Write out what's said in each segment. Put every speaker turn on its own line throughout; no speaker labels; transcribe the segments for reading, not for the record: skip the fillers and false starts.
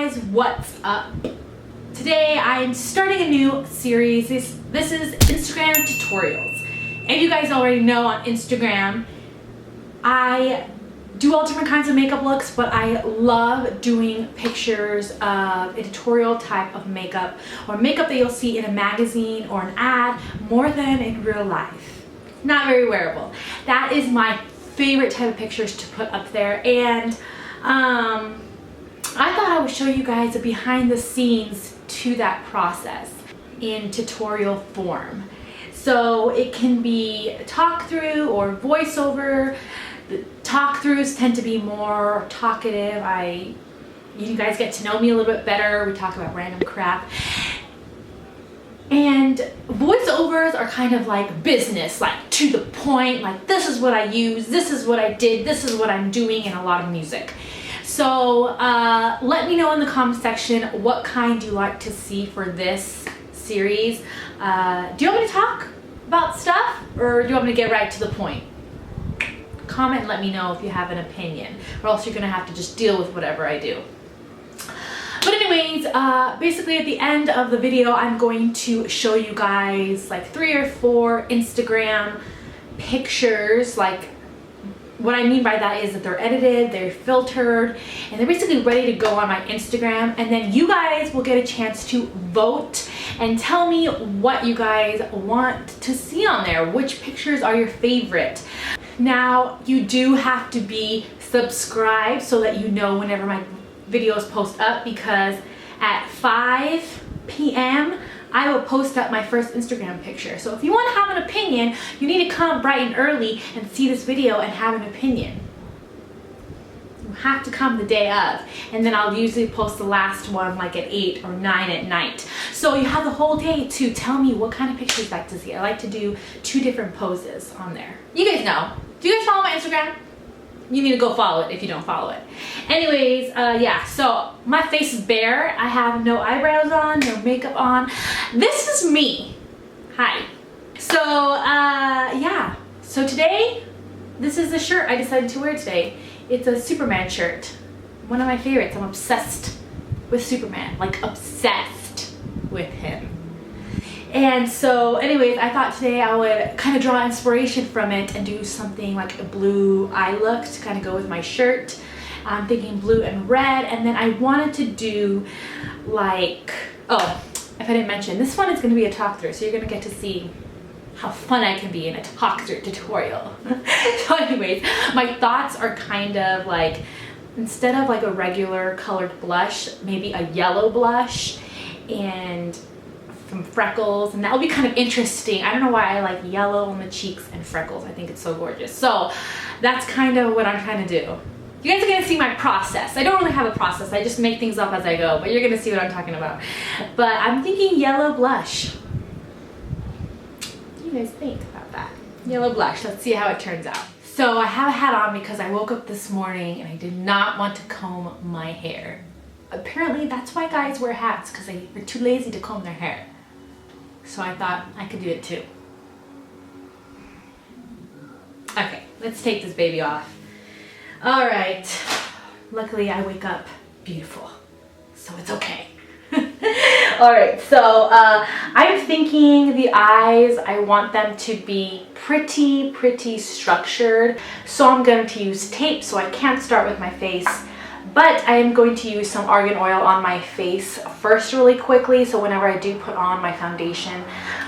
guys, what's up? Today I'm starting a new series. This is Instagram tutorials. And you guys already know on Instagram, I do all different kinds of makeup looks, but I love doing pictures of a tutorial type of makeup or makeup that you'll see in a magazine or an ad more than in real life. Not very wearable. That is my favorite type of pictures to put up there, and I thought I would show you guys a behind the scenes to that process in tutorial form. So it can be talk through or voiceover. The talk throughs tend to be more talkative. You guys get to know me a little bit better. We talk about random crap. And voiceovers are kind of like business, like to the point, like this is what I use, this is what I did, this is what I'm doing, and a lot of music. So let me know in the comment section what kind you like to see for this series. Do you want me to talk about stuff, or do you want me to get right to the point? Comment and let me know if you have an opinion, or else you're gonna have to just deal with whatever I do. But anyways, basically at the end of the video, I'm going to show you guys like 3 or 4 Instagram pictures. Like, what I mean by that is that they're edited, they're filtered, and they're basically ready to go on my Instagram. And then you guys will get a chance to vote and tell me what you guys want to see on there. Which pictures are your favorite? Now, you do have to be subscribed so that you know whenever my videos post up, because at 5 p.m. I will post up my first Instagram picture. So if you want to have an opinion, you need to come bright and early and see this video and have an opinion. You have to come the day of, and then I'll usually post the last one like at 8 or 9 at night. So you have the whole day to tell me what kind of pictures you like to see. I like to do 2 different poses on there. You guys know. Do you guys follow my Instagram? You need to go follow it if you don't follow it. Anyways, yeah, so my face is bare. I have no eyebrows on, no makeup on. This is me. Hi. So, yeah. So today, this is the shirt I decided to wear today. It's a Superman shirt. One of my favorites. I'm obsessed with Superman. Like, obsessed with him. And so anyways, I thought today I would kind of draw inspiration from it and do something like a blue eye look to kind of go with my shirt. I'm thinking blue and red, and then I wanted to do like, oh, if I didn't mention, this one is going to be a talk through, so you're going to get to see how fun I can be in a talk through tutorial. So anyways, my thoughts are kind of like, instead of like a regular colored blush, maybe a yellow blush and some freckles, and that'll be kind of interesting. I don't know why I like yellow on the cheeks and freckles. I think it's so gorgeous. So that's kind of what I'm trying to do. You guys are gonna see my process. I don't really have a process. I just make things up as I go, but you're gonna see what I'm talking about. But I'm thinking yellow blush. What do you guys think about that? Yellow blush. Let's see how it turns out. So I have a hat on because I woke up this morning and I did not want to comb my hair. Apparently that's why guys wear hats, because they're too lazy to comb their hair. So I thought I could do it too. Okay, let's take this baby off. All right, luckily I wake up beautiful, so it's okay. All right, so I'm thinking the eyes, I want them to be pretty structured. So I'm going to use tape, so I can't start with my face. But I am going to use some argan oil on my face first really quickly, so whenever I do put on my foundation,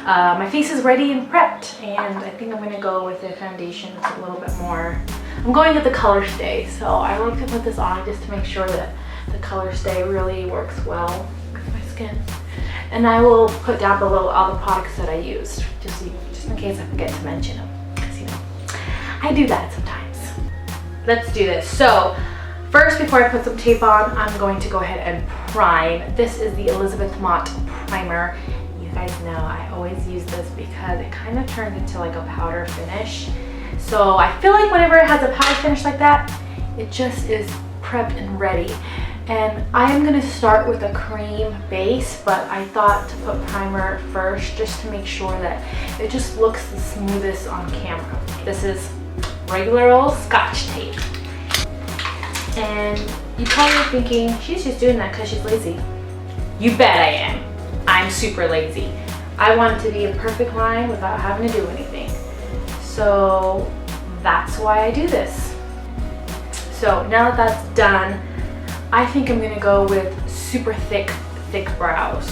my face is ready and prepped. And I think I'm going to go with a foundation that's a little bit more, I'm going with the Color Stay, so I like to put this on just to make sure that the Color Stay really works well with my skin. And I will put down below all the products that I used, just in case I forget to mention them, because you know, I do that sometimes. Let's do this. So first, before I put some tape on, I'm going to go ahead and prime. This is the Elizabeth Mott primer. You guys know I always use this because it kind of turns into like a powder finish. So I feel like whenever it has a powder finish like that, it just is prepped and ready. And I am going to start with a cream base, but I thought to put primer first just to make sure that it just looks the smoothest on camera. This is regular old Scotch tape. And You're probably thinking, she's just doing that because she's lazy. You bet I am. I'm super lazy. I want it to be a perfect line without having to do anything. So that's why I do this. So now that that's done, I think I'm gonna go with super thick brows.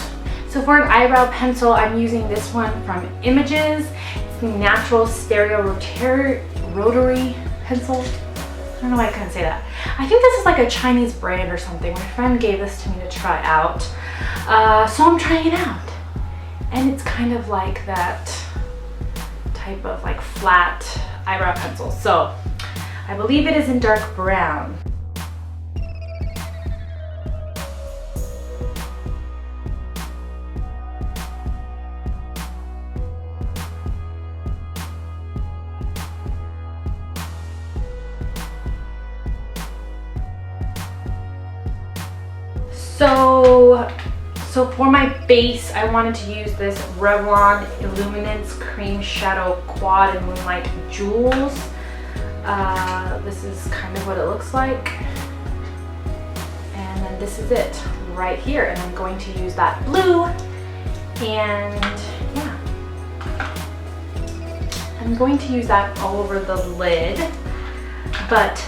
So for an eyebrow pencil, I'm using this one from Images. It's the Natural Stereo Rotary Pencil. I don't know why I couldn't say that. I think this is like a Chinese brand or something. My friend gave this to me to try out. So I'm trying it out. And it's kind of like that type of like flat eyebrow pencil. So I believe it is in dark brown. So for my base, I wanted to use this Revlon Illuminance Cream Shadow Quad and Moonlight Jewels. This is kind of what it looks like. And then this is it right here. And I'm going to use that blue. And yeah, I'm going to use that all over the lid. But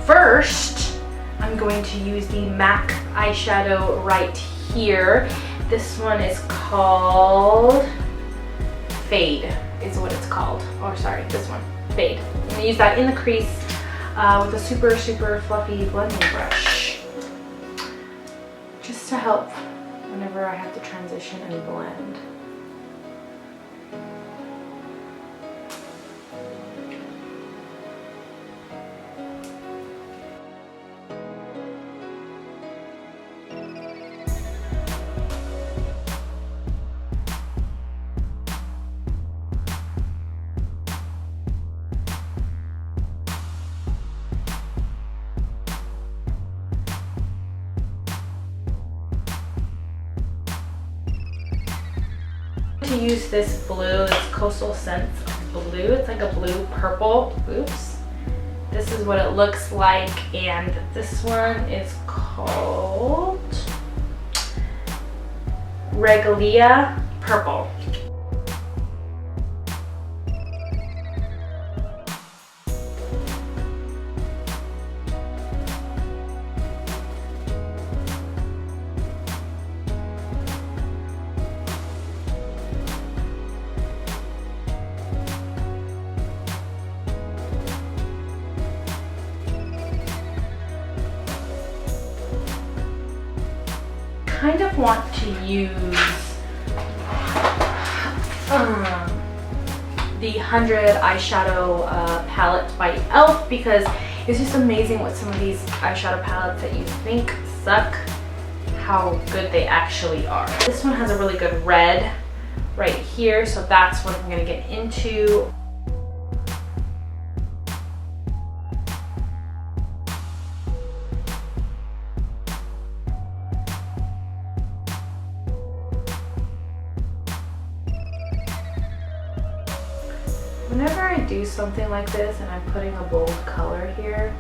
first, I'm going to use the MAC eyeshadow right here. This one is called Fade, is what it's called. Oh, sorry, this one, Fade. I'm gonna use that in the crease with a super fluffy blending brush, just to help whenever I have to transition and blend. To use this blue, this Coastal Scents blue. It's like a blue purple. Oops. This is what it looks like, and this one is called Regalia Purple. Kind of want to use the 100 eyeshadow palette by e.l.f. because it's just amazing what some of these eyeshadow palettes that you think suck, how good they actually are. This one has a really good red right here, so that's what I'm going to get into. Whenever I do something like this and I'm putting a bold color here,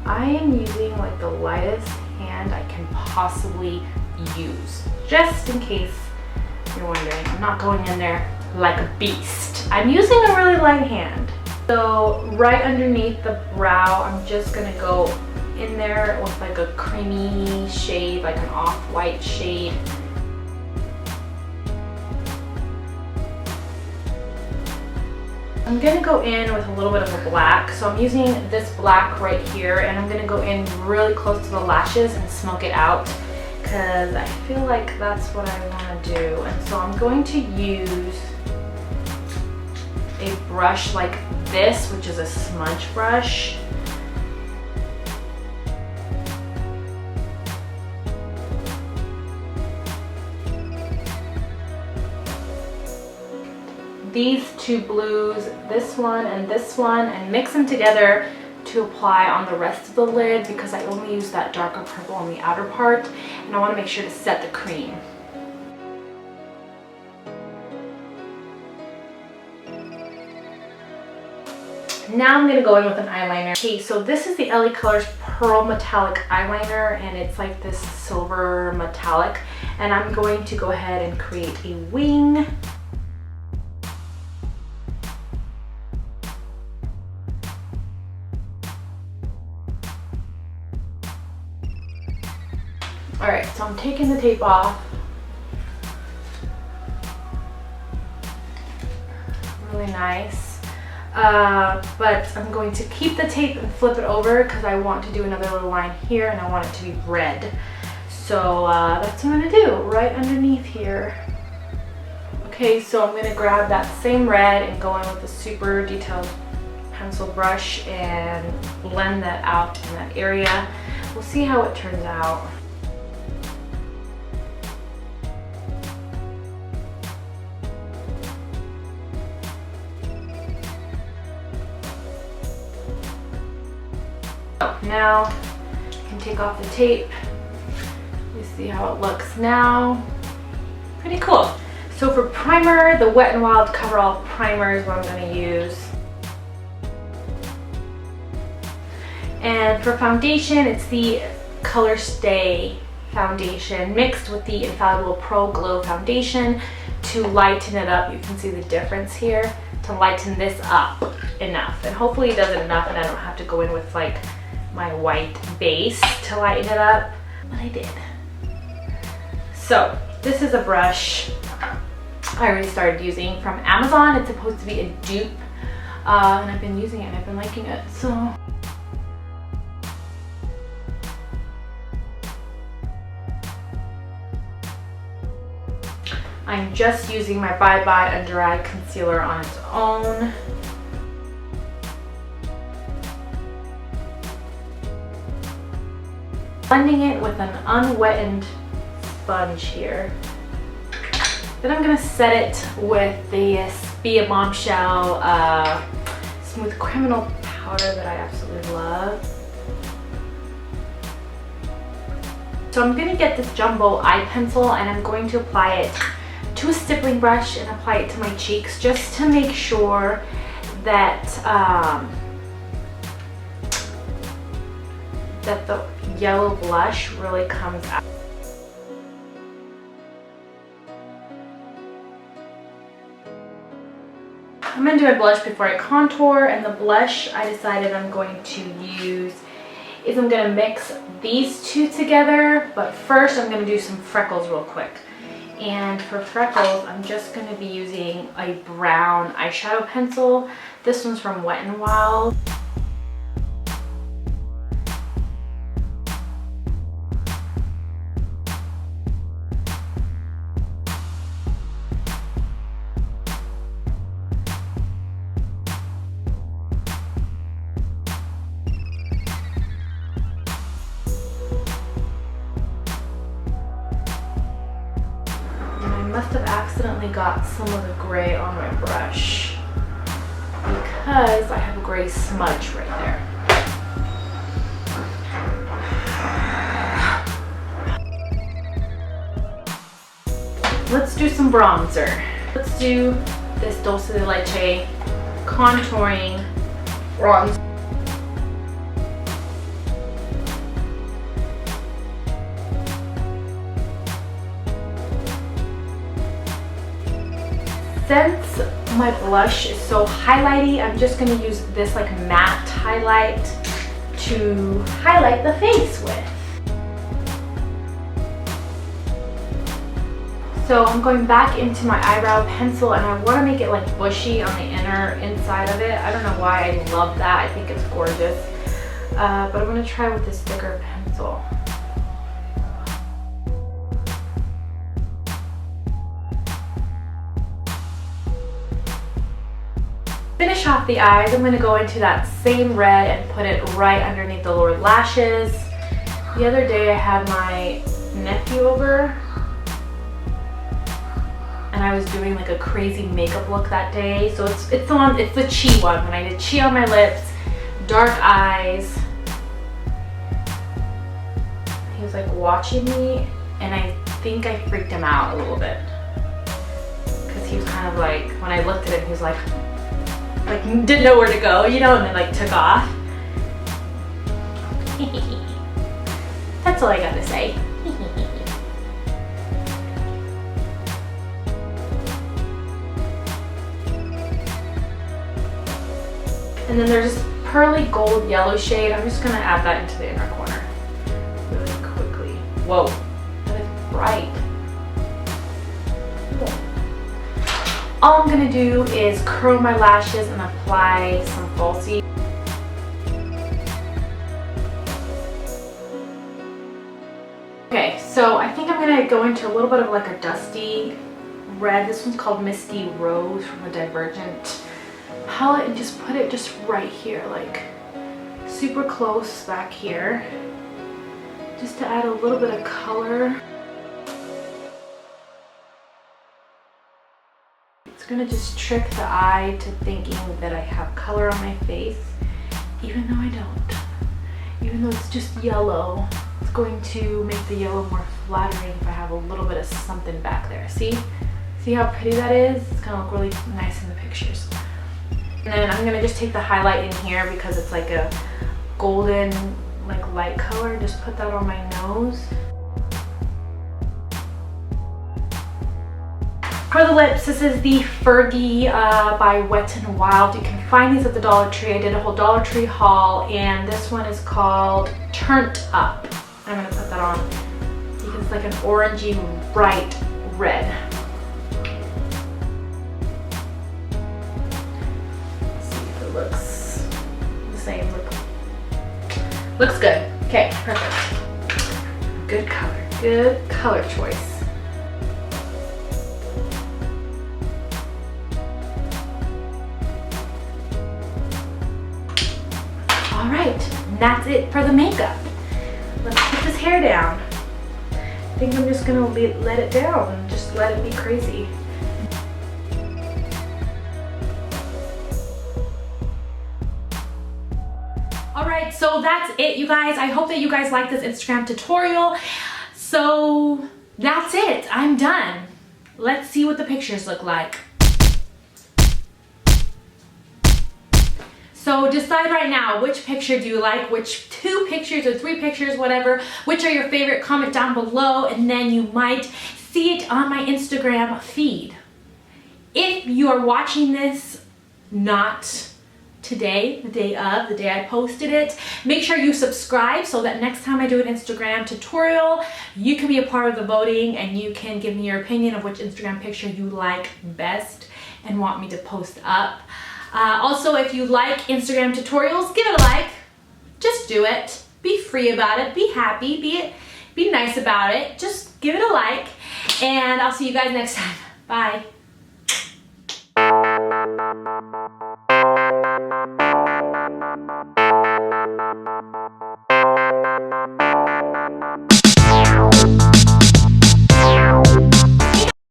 I am using like the lightest hand I can possibly use, just in case you're wondering. I'm not going in there like a beast. I'm using a really light hand. So right underneath the brow, I'm just gonna go in there with like a creamy shade, like an off-white shade. I'm gonna go in with a little bit of a black. So I'm using this black right here, and I'm gonna go in really close to the lashes and smoke it out because I feel like that's what I wanna do. And so I'm going to use a brush like this, which is a smudge brush. These two blues, this one, and mix them together to apply on the rest of the lid because I only use that darker purple on the outer part, and I want to make sure to set the cream. Now I'm gonna go in with an eyeliner. Okay, so this is the LA Colors Pearl Metallic Eyeliner, and it's like this silver metallic. And I'm going to go ahead and create a wing. All right, so I'm taking the tape off. Really nice. But I'm going to keep the tape and flip it over because I want to do another little line here and I want it to be red. So that's what I'm gonna do right underneath here. Okay, so I'm gonna grab that same red and go in with a super detailed pencil brush and blend that out in that area. We'll see how it turns out. Now I can take off the tape. You see how it looks now. Pretty cool. So for primer, the Wet n Wild Coverall Primer is what I'm going to use. And for foundation, it's the Color Stay foundation mixed with the Infallible Pro Glow foundation to lighten it up. You can see the difference here, to lighten this up enough. And hopefully it does it enough and I don't have to go in with like my white base to lighten it up, but I did. So this is a brush I already started using from Amazon. It's supposed to be a dupe, and I've been using it and I've been liking it. So I'm just using my Bye Bye Under Eye Concealer on its own. Blending it with an unwetted sponge here. Then I'm gonna set it with the Be a Bombshell Smooth Criminal Powder that I absolutely love. So I'm gonna get this jumbo eye pencil and I'm going to apply it to a stippling brush and apply it to my cheeks just to make sure that that the yellow blush really comes out. I'm going to do my blush before I contour, and the blush I decided I'm going to use is I'm going to mix these two together, but first I'm going to do some freckles real quick. And for freckles, I'm just going to be using a brown eyeshadow pencil. This one's from Wet n Wild. Must have accidentally got some of the gray on my brush because I have a gray smudge right there. Let's do some bronzer. Let's do this Dulce de Leche contouring bronzer. Since my blush is so highlighty, I'm just going to use this like matte highlight to highlight the face with. So I'm going back into my eyebrow pencil and I want to make it like bushy on the inside of it. I don't know why I love that. I think it's gorgeous. But I'm going to try with this thicker pencil. Finish off the eyes, I'm going to go into that same red and put it right underneath the lower lashes. The other day I had my nephew over and I was doing like a crazy makeup look that day. So it's the Chi one, when I did Chi on my lips, dark eyes. He was like watching me and I think I freaked him out a little bit. Because he was kind of like, when I looked at him, he was like, like didn't know where to go, you know, and then like took off. That's all I gotta say. And then there's this pearly gold yellow shade. I'm just gonna add that into the inner corner really quickly. Whoa, that is bright. All I'm gonna do is curl my lashes and apply some falsies. Okay, so I think I'm gonna go into a little bit of like a dusty red. This one's called Misty Rose from the Divergent palette, and just put it just right here, like super close back here, just to add a little bit of color. It's gonna just trick the eye to thinking that I have color on my face, even though I don't. Even though it's just yellow, it's going to make the yellow more flattering if I have a little bit of something back there. See? See how pretty that is? It's gonna look really nice in the pictures. And then I'm gonna just take the highlight in here because it's like a golden, like light color. Just put that on my nose. For the lips, this is the Fergie by Wet n Wild. You can find these at the Dollar Tree. I did a whole Dollar Tree haul, and this one is called Turned Up. I'm gonna put that on because it's like an orangey, bright red. Let's see if it looks the same. Looks good. Okay, perfect. Good color. Good color choice. All right, and that's it for the makeup. Let's put this hair down. I think I'm just gonna let it down and just let it be crazy. All right, so that's it, you guys. I hope that you guys like this Instagram tutorial. So that's it, I'm done. Let's see what the pictures look like. So decide right now, which picture do you like, which 2 pictures or 3 pictures, whatever, which are your favorite, comment down below, and then you might see it on my Instagram feed. If you are watching this not today, the day I posted it, make sure you subscribe so that next time I do an Instagram tutorial, you can be a part of the voting and you can give me your opinion of which Instagram picture you like best and want me to post up. Also, if you like Instagram tutorials, give it a like. Just do it. Be free about it. Be happy. Be nice about it. Just give it a like. And I'll see you guys next time. Bye.